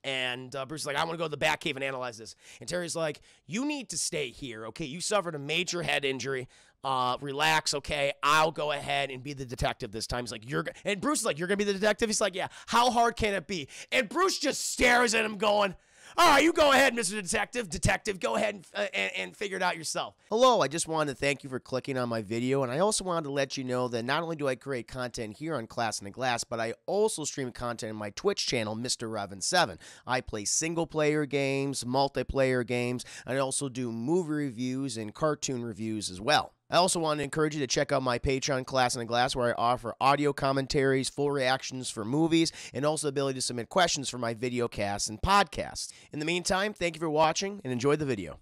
And Bruce is like, I want to go to the Batcave and analyze this. And Terry's like, you need to stay here, okay? You suffered a major head injury. Relax, okay? I'll go ahead and be the detective this time. He's like, and Bruce is like, you're going to be the detective? He's like, yeah. How hard can it be? And Bruce just stares at him going, all right, you go ahead, Mr. Detective. Detective, go ahead and figure it out yourself. Hello, I just wanted to thank you for clicking on my video, and I also wanted to let you know that not only do I create content here on Class in the Glass, but I also stream content in my Twitch channel, Mr. Revan7. I play single-player games, multiplayer games, and I also do movie reviews and cartoon reviews as well. I also want to encourage you to check out my Patreon, Class in the Glass, where I offer audio commentaries, full reactions for movies, and also the ability to submit questions for my video casts and podcasts. In the meantime, thank you for watching and enjoy the video.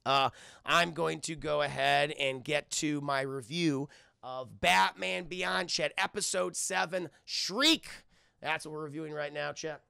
I'm going to go ahead and get to my review of Batman Beyond, chat, Episode 7, Shriek. That's what we're reviewing right now, chat.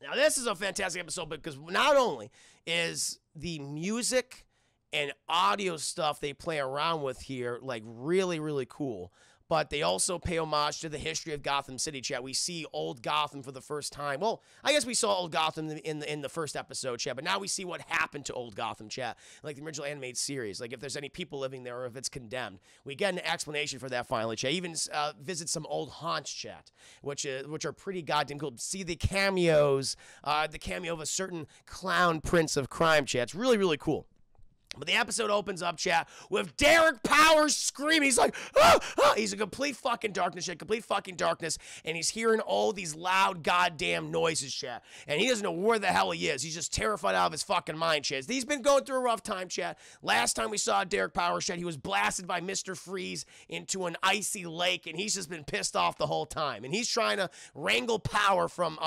Now, this is a fantastic episode because not only is the music and audio stuff they play around with here, like, really, really cool, but they also pay homage to the history of Gotham City, chat. We see old Gotham for the first time. Well, I guess we saw old Gotham in the first episode, chat, but now we see what happened to old Gotham, chat, like the original animated series, like if there's any people living there or if it's condemned. We get an explanation for that finally, chat. Even visit some old haunts, chat, which are pretty goddamn cool. See the cameos, the cameo of a certain clown prince of crime, chat. It's really, really cool. But the episode opens up, chat, with Derek Powers screaming. He's like, ah, ah. He's in complete fucking darkness, chat, complete fucking darkness, and he's hearing all these loud goddamn noises, chat, and he doesn't know where the hell he is. He's just terrified out of his fucking mind, chat. He's been going through a rough time, chat. Last time we saw Derek Powers, chat, he was blasted by Mr. Freeze into an icy lake, and he's just been pissed off the whole time, and he's trying to wrangle power from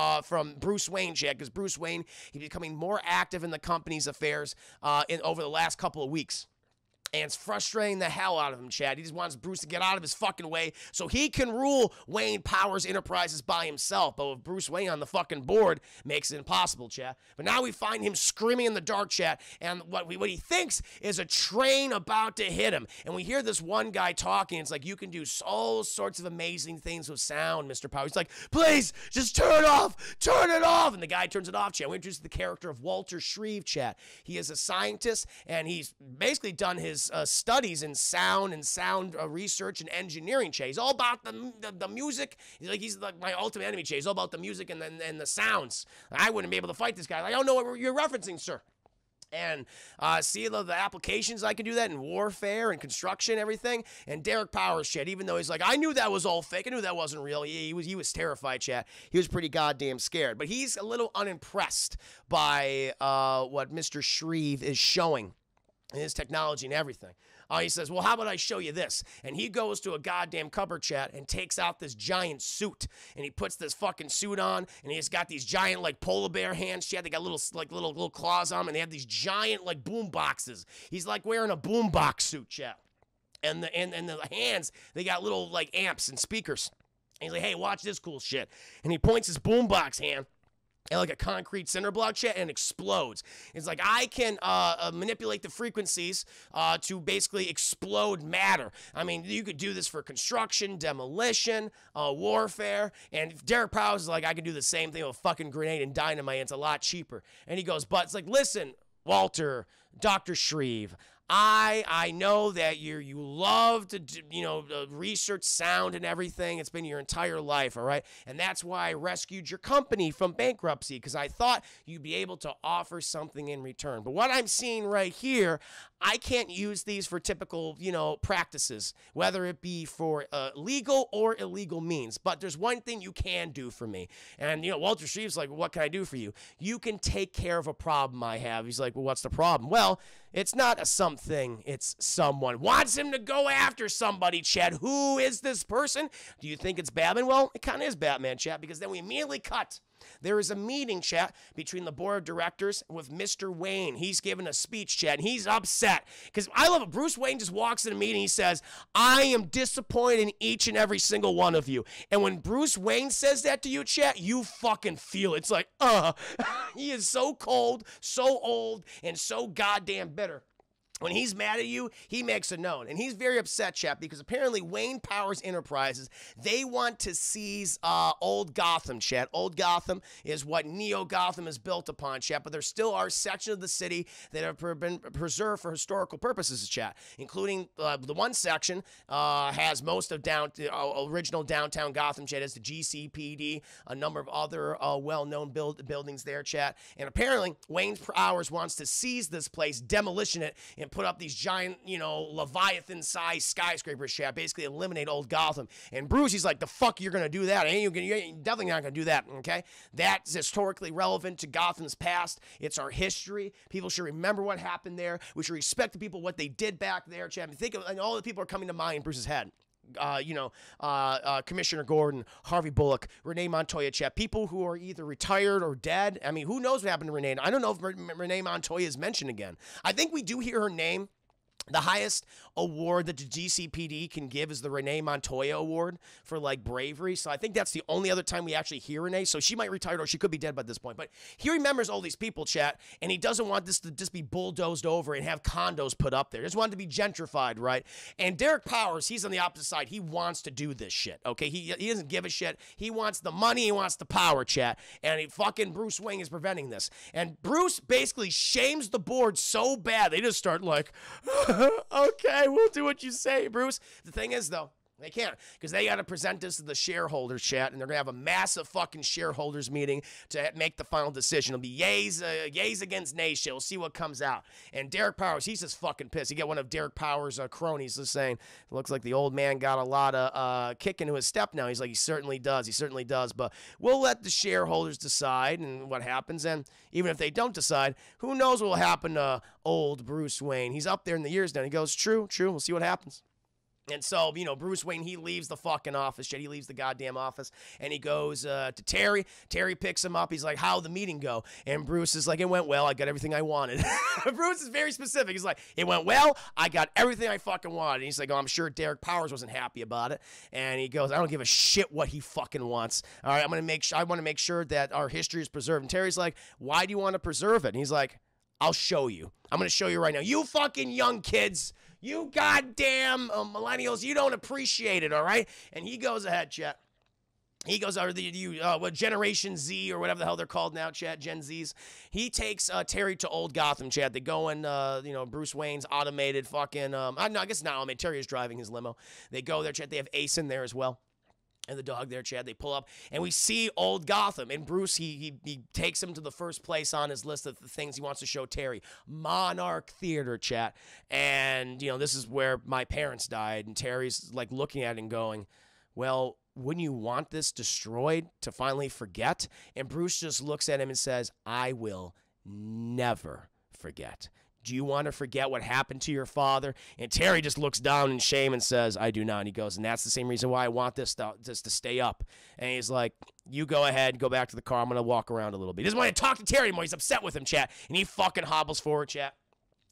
Bruce Wayne, chat, because Bruce Wayne, he's becoming more active in the company's affairs over the last couple of weeks. And it's frustrating the hell out of him, Chad. He just wants Bruce to get out of his fucking way so he can rule Wayne Powers Enterprises by himself. But with Bruce Wayne on the fucking board, makes it impossible, Chad. But now we find him screaming in the dark, Chad, and what he thinks is a train about to hit him. And we hear this one guy talking. It's like, you can do all sorts of amazing things with sound, Mr. Powers. He's like, please, just turn it off. Turn it off. And the guy turns it off, Chad. We introduce the character of Walter Shreve, Chad. He is a scientist, and he's basically done his studies in sound research and engineering, Chad. He's all about the music. He's like my ultimate enemy, Chad. He's all about the music and the sounds. I wouldn't be able to fight this guy. I don't know what you're referencing, sir. And see the applications I can do that in warfare and construction, everything. And Derek Powers, Chad, even though he's like, I knew that was all fake. I knew that wasn't real. He was terrified, Chad. He was pretty goddamn scared. But he's a little unimpressed by what Mr. Shreve is showing. And his technology and everything. He says, well, how about I show you this? And he goes to a goddamn cupboard, chat, and takes out this giant suit. And he puts this fucking suit on, and he's got these giant, like, polar bear hands, chat. They got little claws on them, and they have these giant, like, boom boxes. He's like wearing a boom box suit, chat. And the hands, they got little, like, amps and speakers. And he's like, hey, watch this cool shit. And he points his boom box hand and like a concrete cinder block, chat, and explodes. It's like, I can manipulate the frequencies to basically explode matter. I mean, you could do this for construction, demolition, warfare, and Derek Powers is like, I can do the same thing with a fucking grenade and dynamite. It's a lot cheaper. And he goes, but it's like, listen, Walter, Dr. Shreve, I know that you love to, research sound and everything. It's been your entire life, all right? And that's why I rescued your company from bankruptcy, because I thought you'd be able to offer something in return. But what I'm seeing right here, I can't use these for typical, practices, whether it be for legal or illegal means. But there's one thing you can do for me. And, Walter Shreve's like, what can I do for you? You can take care of a problem I have. He's like, well, what's the problem? Well, it's not a something, it's someone. Wants him to go after somebody, Chad. Who is this person? Do you think it's Batman? Well, it kind of is Batman, chat, because then we immediately cut. There is a meeting, chat, between the board of directors with Mr. Wayne. He's giving a speech, chat, and he's upset. Because I love it. Bruce Wayne just walks in a meeting. He says, I am disappointed in each and every single one of you. And when Bruce Wayne says that to you, chat, you fucking feel it. It's like, He is so cold, so old, and so goddamn bitter. When he's mad at you, he makes it known. And he's very upset, chat, because apparently Wayne Powers Enterprises, they want to seize Old Gotham, chat. Old Gotham is what Neo Gotham is built upon, chat, but there still are sections of the city that have been preserved for historical purposes, chat, including the one section has most of original downtown Gotham, chat, as the GCPD, a number of other well-known buildings there, chat. And apparently, Wayne Powers wants to seize this place, demolition it, and put up these giant, Leviathan-sized skyscrapers, chat, basically eliminate Old Gotham. And Bruce, he's like, the fuck you're gonna do that? You're definitely not gonna do that, okay? That's historically relevant to Gotham's past. It's our history. People should remember what happened there. We should respect the people, what they did back there, chat. Think of all the people are coming to mind in Bruce's head. Commissioner Gordon, Harvey Bullock, Renee Montoya, chat. People who are either retired or dead. I mean, who knows what happened to Renee? I don't know if Renee Montoya is mentioned again. I think we do hear her name. The highest award that the GCPD can give is the Renee Montoya Award for, bravery. So I think that's the only other time we actually hear Renee. So she might retire or she could be dead by this point. But he remembers all these people, chat, and he doesn't want this to just be bulldozed over and have condos put up there. He just want it to be gentrified, right? And Derek Powers, he's on the opposite side. He wants to do this shit, okay? He doesn't give a shit. He wants the money. He wants the power, chat. And fucking Bruce Wayne is preventing this. And Bruce basically shames the board so bad, they just start like... Okay, we'll do what you say, Bruce. The thing is, though, they can't, because they got to present this to the shareholders, chat, and they're going to have a massive fucking shareholders meeting to make the final decision. It'll be yays against nays shit. We'll see what comes out. And Derek Powers, he's just fucking pissed. You get one of Derek Powers' cronies just saying, it looks like the old man got a lot of kick into his step now. He's like, he certainly does, but we'll let the shareholders decide and what happens. And even if they don't decide, who knows what will happen to old Bruce Wayne. He's up there in the years now. He goes, true, we'll see what happens. And so, Bruce Wayne, he leaves the fucking office, shit. He leaves the goddamn office, and he goes to Terry. Terry picks him up. He's like, how'd the meeting go? And Bruce is like, it went well. I got everything I wanted. Bruce is very specific. He's like, it went well. I got everything I fucking wanted. And he's like, oh, I'm sure Derek Powers wasn't happy about it. And he goes, I don't give a shit what he fucking wants. All right, I want to make sure that our history is preserved. And Terry's like, why do you want to preserve it? And he's like, I'll show you. I'm going to show you right now. You fucking young kids, you goddamn millennials, you don't appreciate it, all right? And he goes ahead, chat. He goes over what Generation Z or whatever the hell they're called now, chat, Gen Zs. He takes Terry to Old Gotham, chat. They go in, Bruce Wayne's automated fucking, I guess not automated. Terry is driving his limo. They go there, chat. They have Ace in there as well. And the dog there, Chad, they pull up, and we see Old Gotham. And Bruce, he takes him to the first place on his list of the things he wants to show Terry. Monarch Theater, chat. And, this is where my parents died. And Terry's, looking at it and going, well, wouldn't you want this destroyed to finally forget? And Bruce just looks at him and says, I will never forget. Do you want to forget what happened to your father? And Terry just looks down in shame and says, I do not. And he goes, and that's the same reason why I want this to stay up. And he's like, you go ahead, go back to the car. I'm going to walk around a little bit. He doesn't want to talk to Terry anymore. He's upset with him, chat. And he fucking hobbles forward, chat.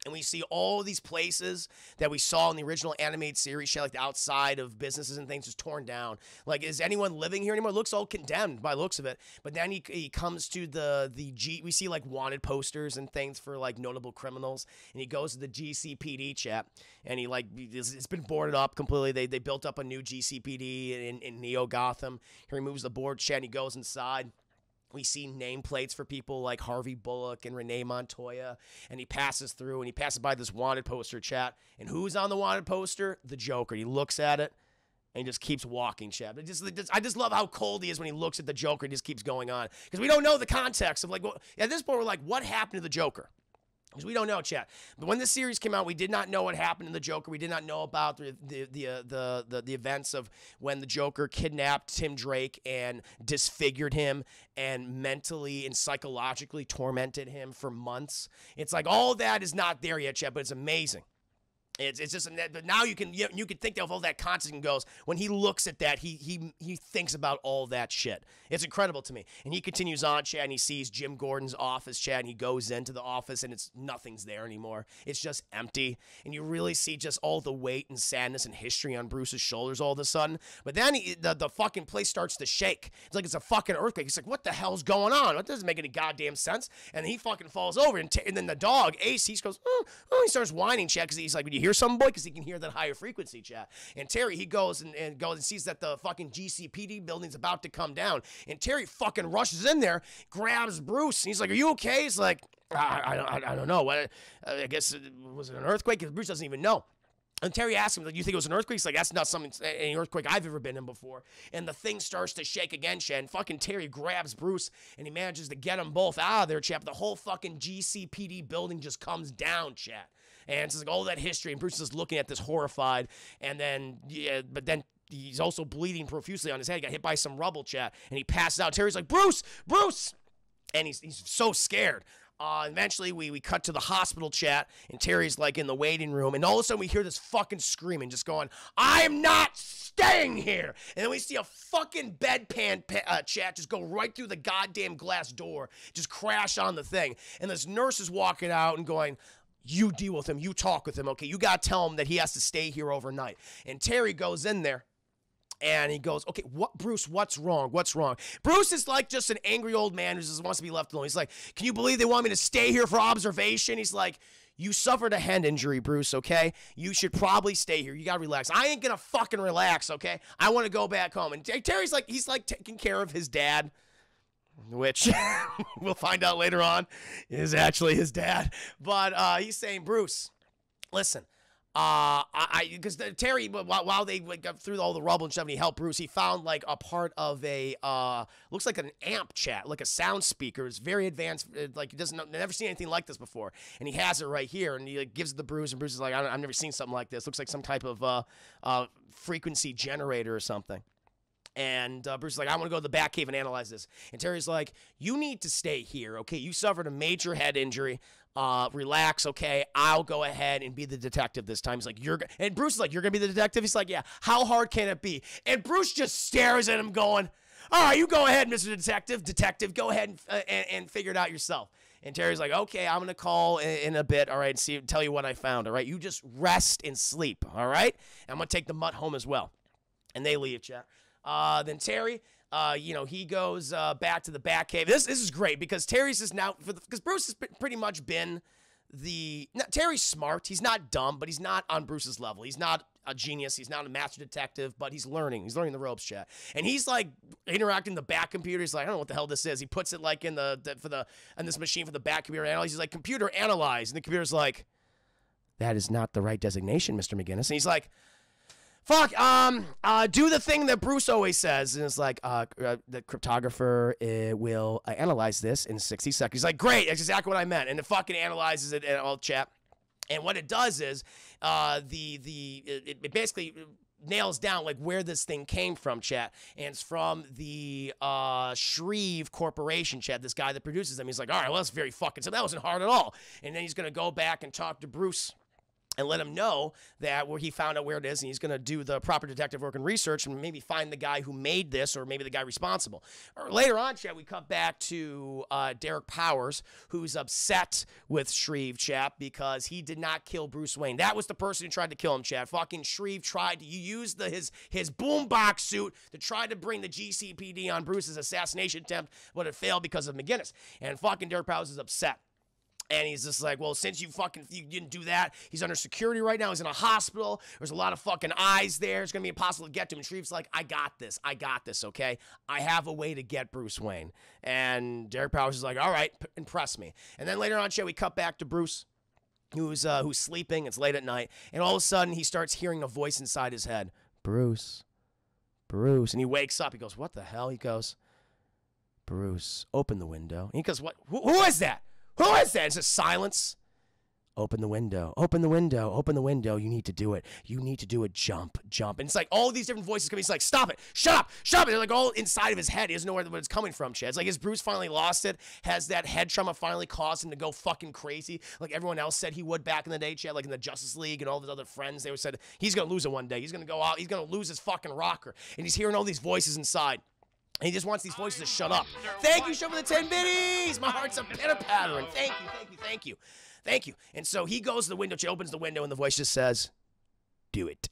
And we see all these places that we saw in the original animated series, shit, like the outside of businesses and things, just torn down. Like, is anyone living here anymore? It looks all condemned by the looks of it. But then he comes to we see wanted posters and things for notable criminals. And he goes to the GCPD, chat. And it's been boarded up completely. They built up a new GCPD in Neo Gotham. He removes the board, chat, and he goes inside. We see nameplates for people like Harvey Bullock and Renee Montoya, and he passes through, and he passes by this wanted poster, chat. And who's on the wanted poster? The Joker. He looks at it, and he just keeps walking, chat. I just love how cold he is when he looks at the Joker and just keeps going on. Because we don't know the context of, at this point, we're like, what happened to the Joker? Because we don't know, chat. But when this series came out, we did not know what happened to the Joker. We did not know about the events of when the Joker kidnapped Tim Drake and disfigured him and mentally and psychologically tormented him for months. It's like all that is not there yet, chat, but it's amazing. It's just, but now you can think of all that concept and goes, when he looks at that, he thinks about all that shit. It's incredible to me. And he continues on, Chad, and he sees Jim Gordon's office, Chad, and he goes into the office, and nothing's there anymore. It's just empty. And you really see just all the weight and sadness and history on Bruce's shoulders all of a sudden. But then the fucking place starts to shake. It's like it's a fucking earthquake. He's like, what the hell's going on? That doesn't make any goddamn sense. And he fucking falls over, and then the dog, Ace, he goes, oh, he starts whining, Chad, because he's like, you hear something, boy? Because he can hear that higher frequency, chat. And Terry, he goes and sees that the fucking GCPD building's about to come down. And Terry fucking rushes in there, grabs Bruce, and he's like, are you okay? He's like, I don't know. What? I guess, was it an earthquake? Because Bruce doesn't even know. And Terry asks him, like, you think it was an earthquake? He's like, that's not any earthquake I've ever been in before. And the thing starts to shake again, Chad. And fucking Terry grabs Bruce, and he manages to get them both out of there, chap. The whole fucking GCPD building just comes down, Chad. And it's like all that history, and Bruce is just looking at this horrified. And then, but then he's also bleeding profusely on his head. He got hit by some rubble, chat, and he passes out. Terry's like, Bruce! And he's so scared. Eventually, we cut to the hospital, chat, and Terry's like in the waiting room, and all of a sudden we hear this fucking screaming, just going, I'm not staying here! And then we see a fucking bedpan chat just go right through the goddamn glass door, just crash on the thing. And this nurse is walking out and going, you deal with him, you talk with him, okay? You gotta tell him that he has to stay here overnight. And Terry goes in there, and he goes, okay, Bruce, what's wrong? What's wrong? Bruce is like just an angry old man who just wants to be left alone. He's like, can you believe they want me to stay here for observation? He's like, you suffered a head injury, Bruce, okay? You should probably stay here. You gotta relax. I ain't gonna fucking relax, okay? I want to go back home. And Terry's like, he's like taking care of his dad, which we'll find out later on is actually his dad. But he's saying, Bruce, listen, because Terry, while they got through all the rubble and stuff, and he helped Bruce, he found like a part of a looks like an amp, chat, like a sound speaker. It's very advanced, like he doesn't never seen anything like this before, and he has it right here, and he like, gives it to Bruce, and Bruce is like, I've never seen something like this. Looks like some type of frequency generator or something. And Bruce is like, I want to go to the Batcave and analyze this. And Terry's like, you need to stay here, okay? You suffered a major head injury. Relax, okay? I'll go ahead and be the detective this time. He's like, and Bruce is like, you're going to be the detective? He's like, yeah. How hard can it be? And Bruce just stares at him going, all right, you go ahead, Mr. Detective. Go ahead and figure it out yourself. And Terry's like, okay, I'm going to call in a bit, all right, and tell you what I found, all right? You just rest and sleep, all right? And I'm going to take the mutt home as well. And they leave, chat. Then Terry, he goes back to the Batcave. This is great because Terry's is now, because Bruce has pretty much been Terry's smart. He's not dumb, but he's not on Bruce's level. He's not a genius. He's not a master detective, but he's learning. He's learning the ropes, chat. And he's like interacting with the Bat computer. He's like, I don't know what the hell this is. He puts it like in this machine for the Bat computer analyze. He's like, computer analyze. And the computer's like, that is not the right designation, Mr. McGinnis. And he's like, fuck, do the thing that Bruce always says. And it's like, the cryptographer will analyze this in 60 seconds. He's like, great, that's exactly what I meant. And it fucking analyzes it and all chat. And what it does is, it basically nails down like where this thing came from, chat. And it's from the Shreve Corporation, chat, this guy that produces them. He's like, all right, well, that's very fucking, so that wasn't hard at all. And then he's going to go back and talk to Bruce and let him know that where he found out where it is, and he's going to do the proper detective work and research and maybe find the guy who made this or maybe the guy responsible. Or later on, chat, we cut back to Derek Powers, who's upset with Shreve, chat, because he did not kill Bruce Wayne. That was the person who tried to kill him, chat. Fucking Shreve tried to use his boombox suit to try to bring the GCPD on Bruce's assassination attempt, but it failed because of McGinnis. And fucking Derek Powers is upset. And he's just like, well, since you didn't do that, he's under security right now. He's in a hospital. There's a lot of fucking eyes there. It's going to be impossible to get to him. And Shreve's like, I got this, okay? I have a way to get Bruce Wayne. And Derek Powers is like, all right, impress me. And then later on, we cut back to Bruce, who's sleeping. It's late at night. And all of a sudden, he starts hearing a voice inside his head. Bruce. And he wakes up. He goes, what the hell? He goes, Bruce, open the window. And he goes, what? Who is that? Who is that? It's just silence. open the window, open the window, open the window. You need to do it. You need to do it. Jump, jump. And it's like all these different voices coming. He's like, stop it, shut up, shut up. They're like all inside of his head. He doesn't know where it's coming from, Chad. It's like, has Bruce finally lost it? Has that head trauma finally caused him to go fucking crazy? Like everyone else said he would back in the day, Chad, like in the Justice League and all his other friends. They said he's going to lose it one day. He's going to go out. He's going to lose his fucking rocker. And he's hearing all these voices inside. And he just wants these voices to shut up. Thank you, show for the 10 biddies. My heart's a pitter-pattering. Thank you, thank you, thank you. Thank you. And so he goes to the window, she opens the window, and the voice just says, do it.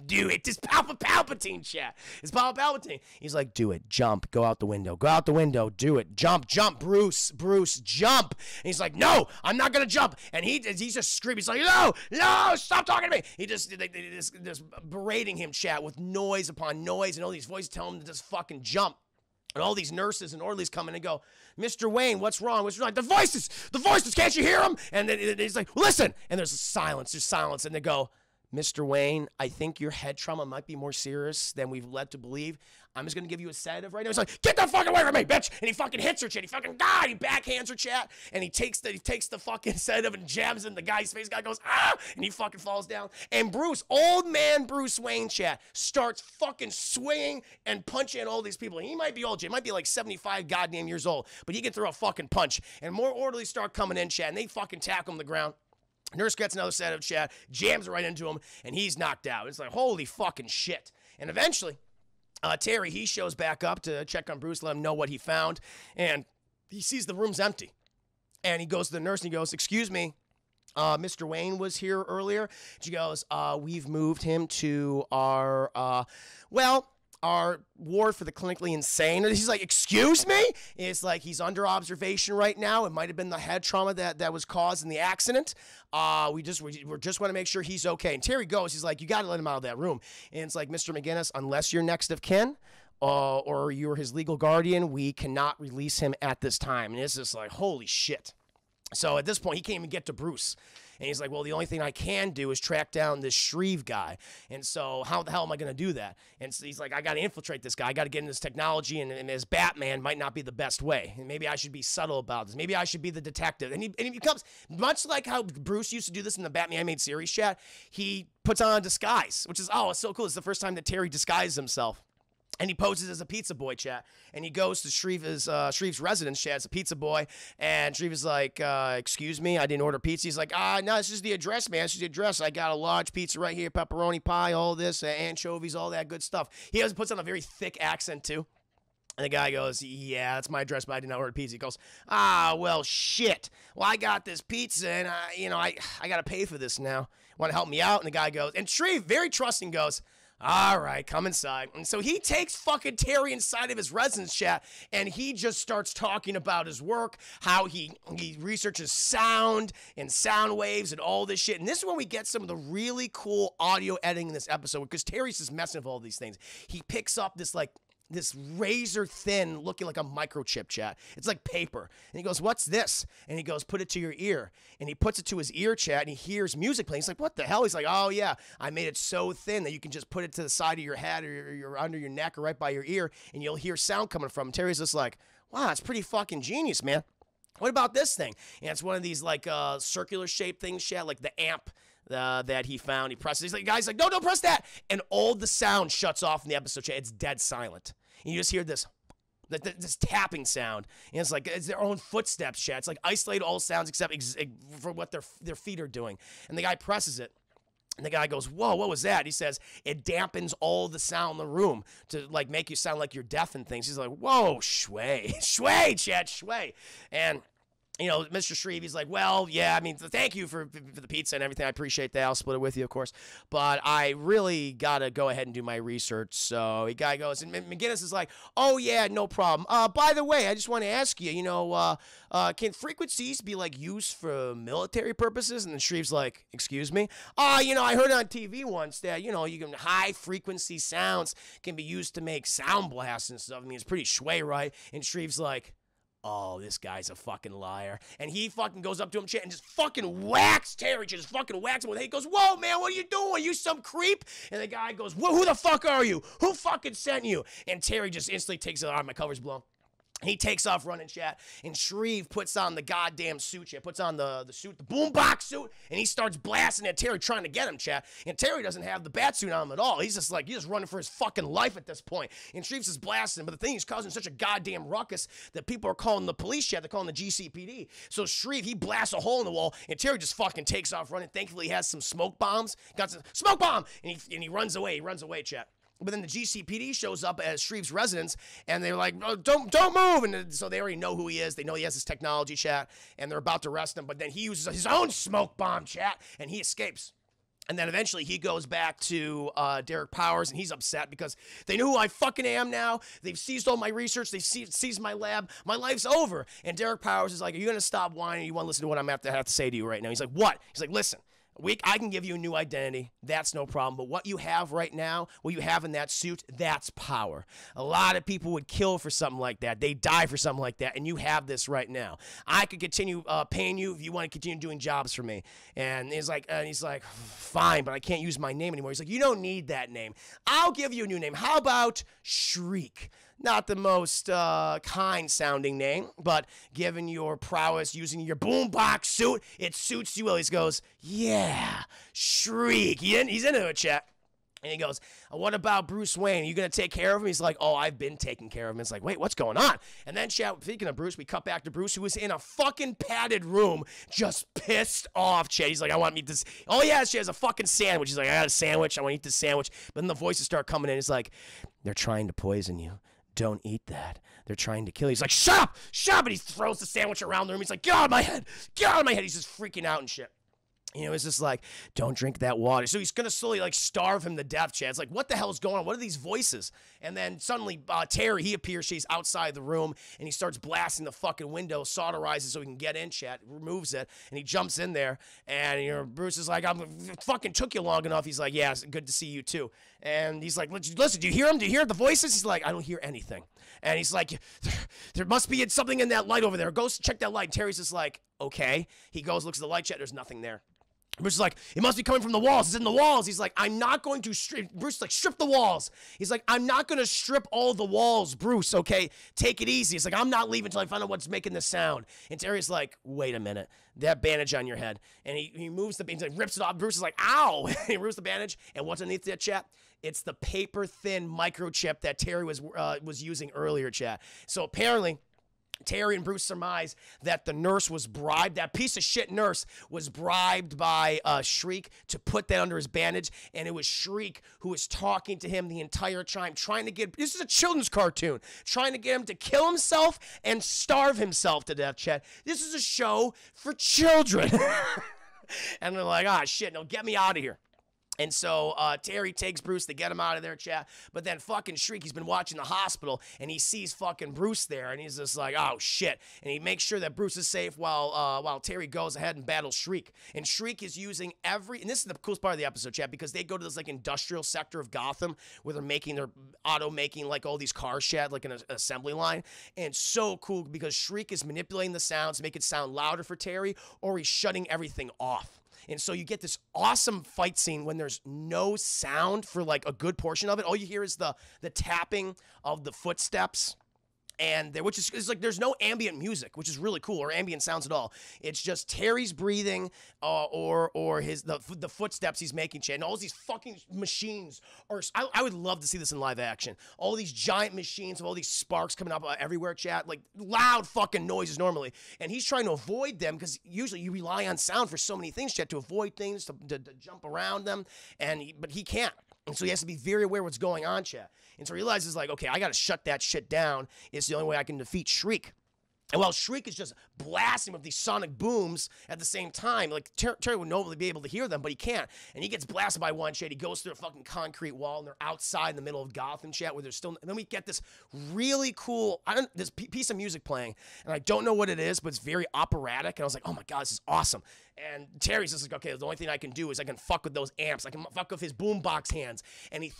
Do it. It's Palpatine, chat. It's Palpatine. He's like, do it. Jump. Go out the window. Go out the window. Do it. Jump. Jump. Bruce, jump. And he's like, no, I'm not going to jump. And he's just screaming. He's like, no, stop talking to me. He just berating him, chat, with noise upon noise. And all these voices tell him to just fucking jump. And all these nurses and orderlies come in and go, Mr. Wayne, what's wrong? What's wrong? The voices, can't you hear them? And then he's like, listen. And there's silence. And they go, Mr. Wayne, I think your head trauma might be more serious than we've led to believe. I'm just going to give you a sedative right now. He's like, get the fuck away from me, bitch. And he fucking hits her, chat. He backhands her, chat. And he takes the fucking sedative and jabs in the guy's face. The guy goes, ah, and he fucking falls down. And Bruce, old man Bruce Wayne, chat, starts fucking swinging and punching all these people. And he might be old, chat. He might be like 75 goddamn years old. But he can throw a fucking punch. And more orderlies start coming in, chat. And they fucking tackle him to the ground. Nurse gets another sedative, chat, jams right into him, and he's knocked out. It's like, holy fucking shit. And eventually, Terry, he shows back up to check on Bruce, let him know what he found, and he sees the room's empty. And he goes to the nurse, and he goes, excuse me, Mr. Wayne was here earlier. She goes, we've moved him to our ward for the clinically insane. And he's like, excuse me? It's like he's under observation right now. It might have been the head trauma that was caused in the accident. We just want to make sure he's okay. And Terry goes, he's like, you got to let him out of that room. And it's like, Mr. McGinnis, unless you're next of kin, or you're his legal guardian, we cannot release him at this time. And it's just like, holy shit. So at this point, he can't even get to Bruce. And he's like, well, the only thing I can do is track down this Shreve guy. And so how the hell am I going to do that? And so he's like, I got to infiltrate this guy. I got to get in this technology, and as Batman might not be the best way. And maybe I should be subtle about this. Maybe I should be the detective. And he becomes, much like how Bruce used to do this in the Batman animated series, chat, he puts on a disguise, which is, it's so cool. It's the first time that Terry disguises himself. And he poses as a pizza boy, chat. And he goes to Shreve's residence, chat, as a pizza boy. And Shreve is like, excuse me, I didn't order pizza. He's like, no, this is the address, man. This is the address. I got a large pizza right here, pepperoni pie, all this, anchovies, all that good stuff. He puts on a very thick accent, too. And the guy goes, yeah, that's my address, but I did not order pizza. He goes, well, shit. Well, I got this pizza, and, I got to pay for this now. Want to help me out? And the guy goes, and Shreve, very trusting, goes, all right, come inside. And so he takes fucking Terry inside of his residence, chat, and he just starts talking about his work, how he researches sound and sound waves and all this shit. And this is when we get some of the really cool audio editing in this episode, because Terry's just messing with all these things. He picks up this razor thin looking like a microchip, chat. It's like paper. And he goes, what's this? And he goes, put it to your ear. And he puts it to his ear, chat, and he hears music playing. He's like, what the hell? He's like, oh yeah, I made it so thin that you can just put it to the side of your head or your under your neck or right by your ear, and you'll hear sound coming from him. Terry's just like, wow, that's pretty fucking genius, man. What about this thing? And it's one of these like circular shaped things, chat, like the amp that he found. He presses. He's like, guys, like, no, don't press that. And all the sound shuts off in the episode, chat. It's dead silent. And you just hear this tapping sound. And it's like, it's their own footsteps, chat. It's like isolated all sounds except for what their feet are doing. And the guy presses it. And the guy goes, whoa, what was that? He says, it dampens all the sound in the room to like make you sound like you're deaf and things. He's like, whoa, shway, chat, shway. And Mr. Shreve, he's like, well, yeah, I mean, thank you for the pizza and everything. I appreciate that. I'll split it with you, of course. But I really got to go ahead and do my research. So the guy goes, and McGinnis is like, oh, yeah, no problem. By the way, I just want to ask you, can frequencies be, like, used for military purposes? And then Shreve's like, excuse me? I heard on TV once that, high-frequency sounds can be used to make sound blasts and stuff. I mean, it's pretty shway, right? And Shreve's like, oh, this guy's a fucking liar. And he fucking goes up to him, chat, and just fucking whacks Terry. Just fucking whacks him with it. He goes, whoa, man, what are you doing? You some creep? And the guy goes, who the fuck are you? Who fucking sent you? And Terry just instantly takes it out. My cover's blown. He takes off running, chat, and Shreve puts on the goddamn suit, chat, puts on the suit, the boombox suit, and he starts blasting at Terry, trying to get him, chat. And Terry doesn't have the bat suit on him at all. He's just running for his fucking life at this point. And Shreve's just blasting him, but the thing, he's causing such a goddamn ruckus that people are calling the police, chat. They're calling the GCPD. So Shreve, he blasts a hole in the wall, and Terry just fucking takes off running. Thankfully, he has some smoke bombs. Got some smoke bomb, and he runs away. He runs away, chat. But then the GCPD shows up as Shreve's residence, and they're like, oh, don't move. And so they already know who he is. They know he has this technology, chat, and they're about to arrest him. But then he uses his own smoke bomb, chat, and he escapes. And then eventually he goes back to Derek Powers, and he's upset because they know who I fucking am now. They've seized all my research. They've seized my lab. My life's over. And Derek Powers is like, are you going to stop whining? You want to listen to what I'm have to say to you right now? He's like, what? He's like, listen. I can give you a new identity. That's no problem. But what you have right now, what you have in that suit, that's power. A lot of people would kill for something like that. They die for something like that, and you have this right now. I could continue paying you if you want to continue doing jobs for me. And he's like, fine, but I can't use my name anymore. He's like, you don't need that name. I'll give you a new name. How about Shriek? Not the most kind-sounding name, but given your prowess using your boombox suit, it suits you well. He goes, yeah, Shriek. He's into it, chat. And he goes, what about Bruce Wayne? Are you going to take care of him? He's like, oh, I've been taking care of him. It's like, wait, what's going on? And then, chat, speaking of Bruce, we cut back to Bruce, who was in a fucking padded room, just pissed off, chat. He's like, I want to eat this. Oh, yeah, she has a fucking sandwich. He's like, I got a sandwich. I want to eat this sandwich. But then the voices start coming in. It's like, they're trying to poison you. Don't eat that. They're trying to kill you. He's like, shut up! Shut up! And he throws the sandwich around the room. He's like, get out of my head! Get out of my head! He's just freaking out and shit. You know, it's just like, don't drink that water. So he's going to slowly, like, starve him to death, Chad. It's like, what the hell is going on? What are these voices? And then suddenly, Terry, he appears. She's outside the room, and he starts blasting the fucking window, solderizes so he can get in, Chad, removes it, and he jumps in there. And, you know, Bruce is like, it fucking took you long enough. He's like, yeah, it's good to see you, too. And he's like, listen, do you hear him? Do you hear the voices? He's like, I don't hear anything. And he's like, there must be something in that light over there. Go check that light. And Terry's just like, okay. He goes, looks at the light, Chad. There's nothing there. Bruce is like, it must be coming from the walls. It's in the walls. He's like, I'm not going to strip. Bruce is like, strip the walls. He's like, I'm not going to strip all the walls, Bruce, okay? Take it easy. It's like, I'm not leaving until I find out what's making this sound. And Terry's like, wait a minute. That bandage on your head. And he moves the bandage, like, rips it off. Bruce is like, ow. He removes the bandage. And what's underneath that, chat? It's the paper-thin microchip that Terry was using earlier, chat. So apparently, Terry and Bruce surmise that the nurse was bribed. That piece of shit nurse was bribed by Shriek to put that under his bandage, and it was Shriek who was talking to him the entire time, trying to get, this is a children's cartoon, trying to get him to kill himself and starve himself to death, Chad. This is a show for children. And they're like, ah, shit, no, get me out of here. And so Terry takes Bruce to get him out of there, chat. But then fucking Shriek, he's been watching the hospital, and he sees fucking Bruce there, and he's just like, oh, shit. And he makes sure that Bruce is safe while Terry goes ahead and battles Shriek. And Shriek is using and this is the coolest part of the episode, chat, because they go to this, like, industrial sector of Gotham where they're auto-making, like, all these cars, chat, like an assembly line. And it's so cool because Shriek is manipulating the sounds to make it sound louder for Terry, or he's shutting everything off. And so you get this awesome fight scene when there's no sound for like a good portion of it. All you hear is the tapping of the footsteps. And which is like there's no ambient music, which is really cool, or ambient sounds at all. It's just Terry's breathing, or the footsteps he's making, Chad. And all these fucking machines I would love to see this in live action. All these giant machines with all these sparks coming up everywhere, Chad, like loud fucking noises normally. And he's trying to avoid them because usually you rely on sound for so many things, Chad, to avoid things, to jump around them, but he can't. And so he has to be very aware of what's going on, chat. And so he realizes, like, okay, I got to shut that shit down. It's the only way I can defeat Shriek. And while Shriek is just blasting with these sonic booms at the same time, like, Terry would normally be able to hear them, but he can't. And he gets blasted by one, chat. He goes through a fucking concrete wall, and they're outside in the middle of Gotham, chat, where there's still... And then we get this really cool... this piece of music playing, and I don't know what it is, but it's very operatic. And I was like, oh, my God, this is awesome. And Terry's just like, okay, the only thing I can do is I can fuck with those amps. I can fuck with his boombox hands. And he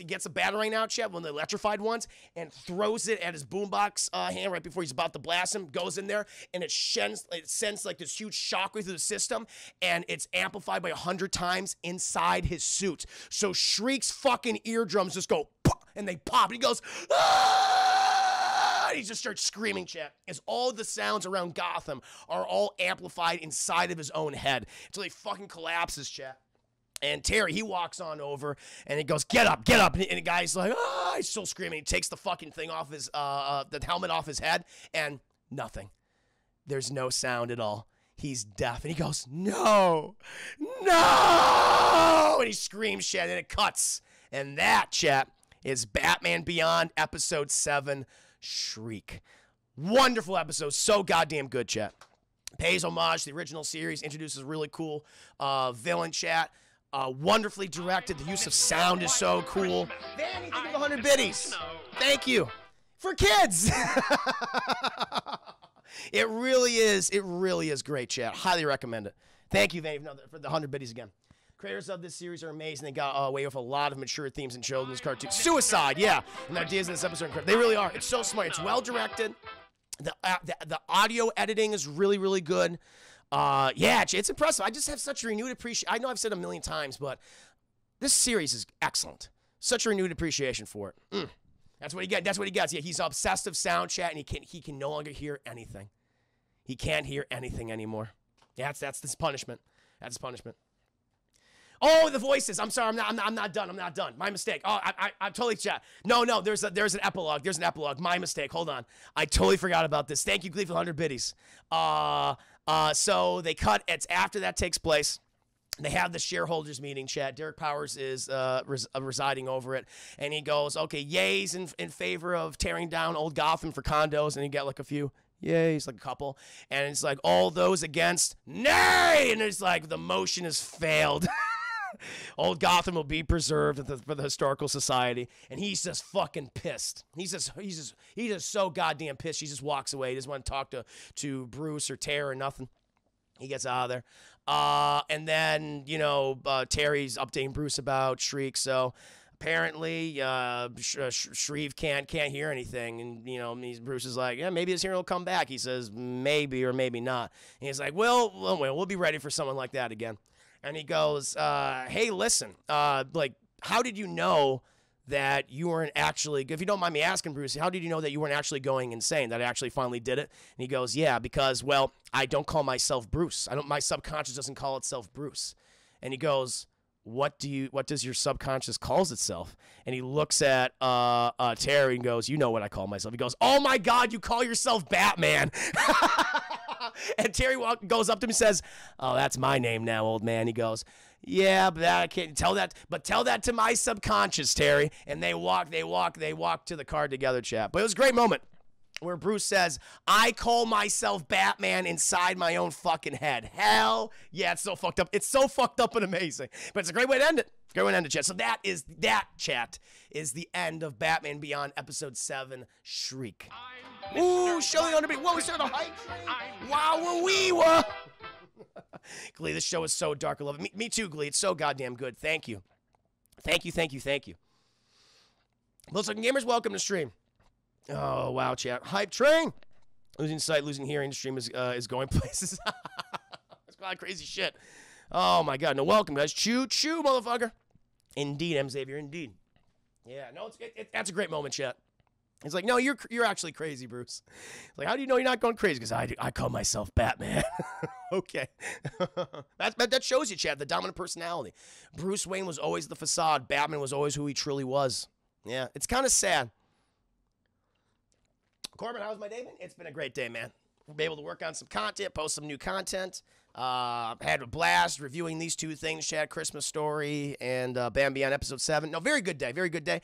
gets a batarang out, chat, one of the electrified ones, and throws it at his boombox hand right before he's about to blast him, goes in there, and it sends like this huge shockwave through the system, and it's amplified by 100 times inside his suit. So Shriek's fucking eardrums just go, pop, and they pop, and he goes, ah! And he just starts screaming, chat, as all the sounds around Gotham are all amplified inside of his own head until he fucking collapses, chat. And Terry, he walks on over, and he goes, get up, get up. And the guy's like, ah, he's still screaming. He takes the fucking thing off his, the helmet off his head, and nothing. There's no sound at all. He's deaf. And he goes, no, no. And he screams, chat, and it cuts. And that, chat, is Batman Beyond Episode 7, Shriek. Wonderful episode. So goddamn good, chat. Pays homage to the original series, introduces a really cool villain, chat. Wonderfully directed. The use of sound is so cool. Vanny, think of the 100 biddies. Thank you. For kids. It really is great, chat. Highly recommend it. Thank you, Vanny, for the 100 biddies again. Creators of this series are amazing. They got away with a lot of mature themes in children's cartoons. Suicide, yeah. And the ideas in this episode are incredible. They really are. It's so smart. It's well directed. The audio editing is really, really good. Yeah, it's impressive. I just have such a renewed appreciation. I know I've said it a million times, but this series is excellent. Such a renewed appreciation for it. That's what he gets. That's what he gets. Yeah, he's obsessed with sound, chat, and he can no longer hear anything. He can't hear anything anymore. Yeah, that's his punishment. That's his punishment. Oh, the voices. I'm sorry. I'm not done. I'm not done. My mistake. Oh, I'm totally chat. No. There's an epilogue. There's an epilogue. My mistake. Hold on. I totally forgot about this. Thank you, Glee, for 100 biddies. So they cut. It's after that takes place. They have the shareholders meeting, chat. Derek Powers is residing over it. And he goes, okay, yays in favor of tearing down old Gotham for condos. And you get like a few yays, like a couple. And it's like, all those against, nay! And it's like, the motion has failed. Old Gotham will be preserved for the Historical Society. And he's just fucking pissed. He's just so goddamn pissed. He just walks away. He doesn't want to talk to Bruce or Tara or nothing. He gets out of there. And then, Terry's updating Bruce about Shriek. So apparently, Shreve can't hear anything. And, Bruce is like, yeah, maybe his hearing will come back. He says, maybe or maybe not. And he's like, well, we'll be ready for someone like that again. And he goes, hey, listen, how did you know that you weren't actually, if you don't mind me asking, Bruce, how did you know that you weren't actually going insane, that I actually finally did it? And he goes, yeah, because, well, I don't call myself Bruce. My subconscious doesn't call itself Bruce. And he goes, what does your subconscious calls itself? And he looks at Terry and goes, you know what I call myself. He goes, oh my God, you call yourself Batman. And Terry goes up to him and says, oh, that's my name now, old man. He goes, yeah, but I can't tell that. But tell that to my subconscious, Terry. And they walk to the car together, chat. But it was a great moment where Bruce says, I call myself Batman inside my own fucking head. Hell yeah, it's so fucked up. It's so fucked up and amazing. But it's a great way to end it. Great way to end it, chat. So that, chat, is the end of Batman Beyond Episode 7, Shriek. Ooh, showing on the beat. Whoa, we started a hype train. Wow, wee wah. Glee, this show is so dark. I love it. Me too, Glee. It's so goddamn good. Thank you. Thank you. Most looking gamers, welcome to stream. Oh, wow, chat. Hype train. Losing sight, losing hearing. The stream is going places. It's a lot of crazy shit. Oh, my God. No, welcome, guys. Choo, motherfucker. Indeed, M. Xavier, indeed. Yeah, no, that's a great moment, chat. He's like, no, you're actually crazy, Bruce. He's like, how do you know you're not going crazy? Because I call myself Batman. Okay. That shows you, chat, the dominant personality. Bruce Wayne was always the facade. Batman was always who he truly was. Yeah, it's kind of sad. Corbin, how was my day, man? It's been a great day, man. We'll be able to work on some content, post some new content. Had a blast reviewing these two things, chat, Christmas Story and Bam Beyond Episode 7. No, very good day.